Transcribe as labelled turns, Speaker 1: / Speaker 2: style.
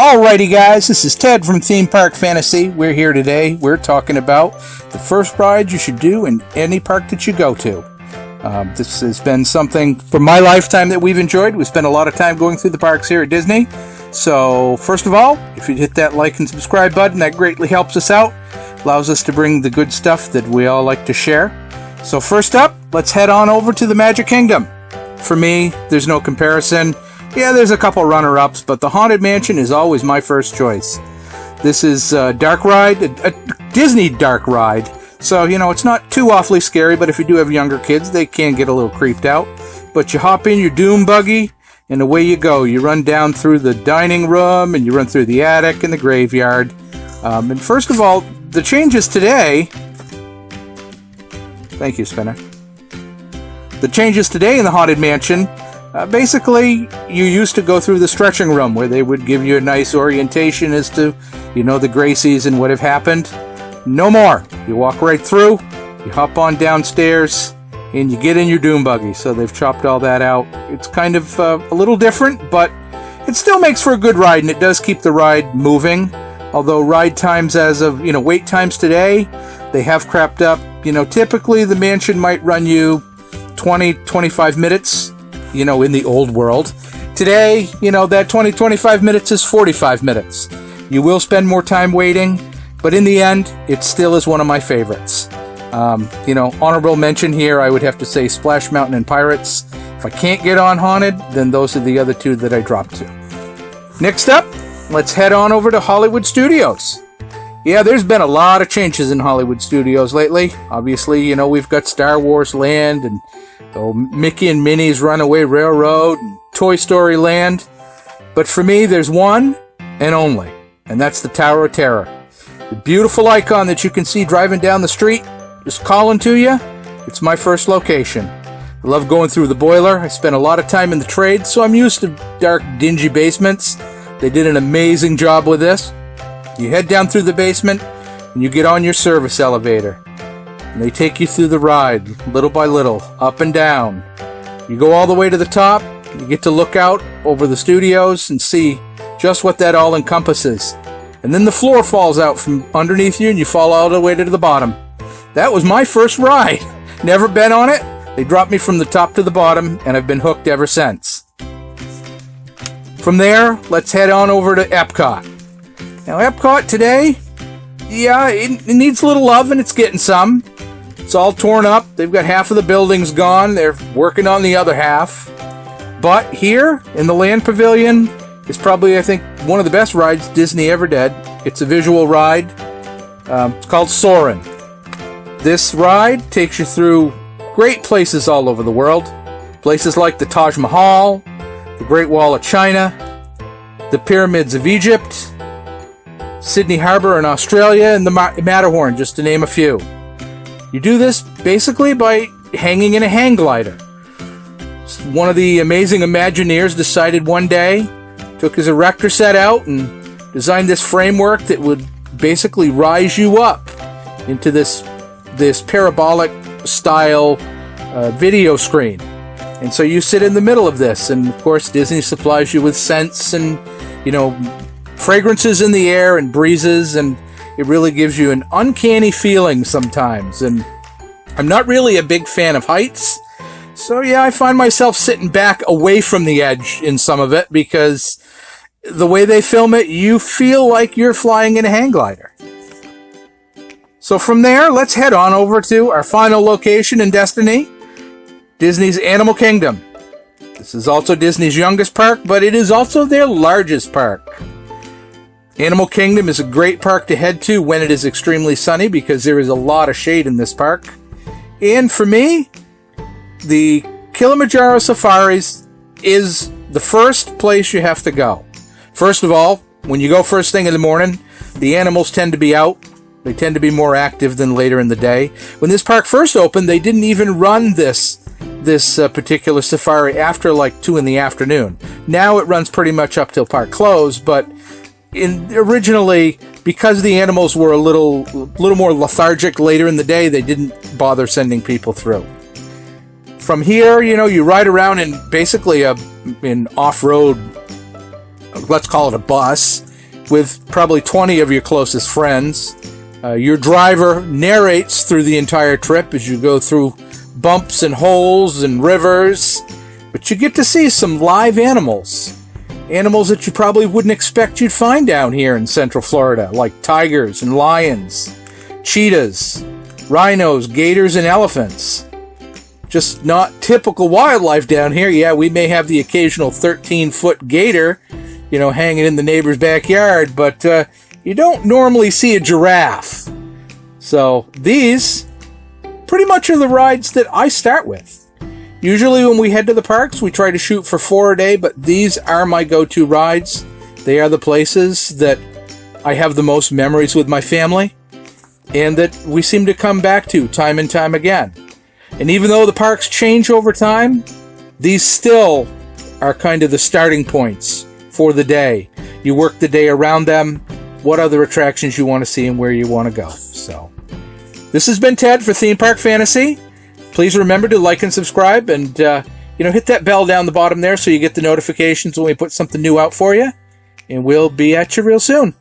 Speaker 1: Alrighty guys, this is Ted from Theme Park Fantasy. We're here today. We're talking about the first ride you should do in any park that you go to. This has been something from my lifetime that we've enjoyed. We spent a lot of time going through the parks here at Disney. So first of all, if you hit that like and subscribe button, that greatly helps us out. Allows us to bring the good stuff that we all like to share. So first up, let's head on over to the Magic Kingdom. For me, there's no comparison. Yeah, there's a couple runner-ups, but the Haunted Mansion is always my first choice. This is a dark ride, a Disney dark ride. So, it's not too awfully scary, but if you do have younger kids, they can get a little creeped out. But you hop in your Doom buggy, and away you go. You run down through the dining room, and you run through the attic and the graveyard. And first of all, the changes today... Thank you, Spinner. The changes today in the Haunted Mansion... basically, you used to go through the stretching room where they would give you a nice orientation as to, the Gracies and what have happened. No more. You walk right through, you hop on downstairs, and you get in your Doom buggy. So they've chopped all that out. It's kind of a little different, but it still makes for a good ride, and it does keep the ride moving. Although ride times wait times today, they have crept up. Typically the mansion might run you 20, 25 minutes. In the old world. Today, that 20-25 minutes is 45 minutes. You will spend more time waiting, but in the end, it still is one of my favorites. Honorable mention here, I would have to say Splash Mountain and Pirates. If I can't get on Haunted, then those are the other two that I dropped to. Next up, let's head on over to Hollywood Studios. Yeah, there's been a lot of changes in Hollywood Studios lately. Obviously, we've got Star Wars Land and Mickey and Minnie's Runaway Railroad and Toy Story Land. But for me, there's one and only, and that's the Tower of Terror. The beautiful icon that you can see driving down the street, just calling to you. It's my first location. I love going through the boiler. I spent a lot of time in the trade, so I'm used to dark, dingy basements. They did an amazing job with this. You head down through the basement, and you get on your service elevator. And they take you through the ride, little by little, up and down. You go all the way to the top, you get to look out over the studios and see just what that all encompasses. And then the floor falls out from underneath you and you fall all the way to the bottom. That was my first ride. Never been on it. They dropped me from the top to the bottom and I've been hooked ever since. From there, let's head on over to Epcot. Now Epcot today, it needs a little love and it's getting some. It's all torn up. They've got half of the buildings gone. They're working on the other half. But here, in the Land Pavilion, is probably, I think, one of the best rides Disney ever did. It's a visual ride. It's called Sauron. This ride takes you through great places all over the world. Places like the Taj Mahal, the Great Wall of China, the Pyramids of Egypt, Sydney Harbor in Australia, and the Matterhorn, just to name a few. You do this basically by hanging in a hang glider. One of the amazing Imagineers decided one day, took his erector set out and designed this framework that would basically rise you up into this parabolic style video screen. And so you sit in the middle of this, and of course Disney supplies you with scents and, fragrances in the air and breezes, and it really gives you an uncanny feeling sometimes. And I'm not really a big fan of heights. So yeah, I find myself sitting back away from the edge in some of it because the way they film it, you feel like you're flying in a hang glider. So from there, let's head on over to our final location in Destiny, Disney's Animal Kingdom. This is also Disney's youngest park, but it is also their largest park. Animal Kingdom is a great park to head to when it is extremely sunny because there is a lot of shade in this park. And for me, the Kilimanjaro Safaris is the first place you have to go. First of all, when you go first thing in the morning, the animals tend to be out. They tend to be more active than later in the day. When this park first opened, they didn't even run this particular safari after like 2 in the afternoon. Now it runs pretty much up till park close, but originally, because the animals were a little more lethargic later in the day, they didn't bother sending people through. From here, you ride around in basically an off-road, let's call it a bus, with probably 20 of your closest friends. Your driver narrates through the entire trip as you go through bumps and holes and rivers, but you get to see some live animals. Animals that you probably wouldn't expect you'd find down here in Central Florida, like tigers and lions, cheetahs, rhinos, gators, and elephants. Just not typical wildlife down here. Yeah, we may have the occasional 13-foot gator, hanging in the neighbor's backyard, but you don't normally see a giraffe. So these pretty much are the rides that I start with. Usually when we head to the parks, we try to shoot for 4 a day, but these are my go-to rides. They are the places that I have the most memories with my family, and that we seem to come back to time and time again. And even though the parks change over time, these still are kind of the starting points for the day. You work the day around them, what other attractions you want to see and where you want to go. So, this has been Ted for Theme Park Fantasy. Please remember to like and subscribe, and hit that bell down the bottom there so you get the notifications when we put something new out for you. And we'll be at you real soon.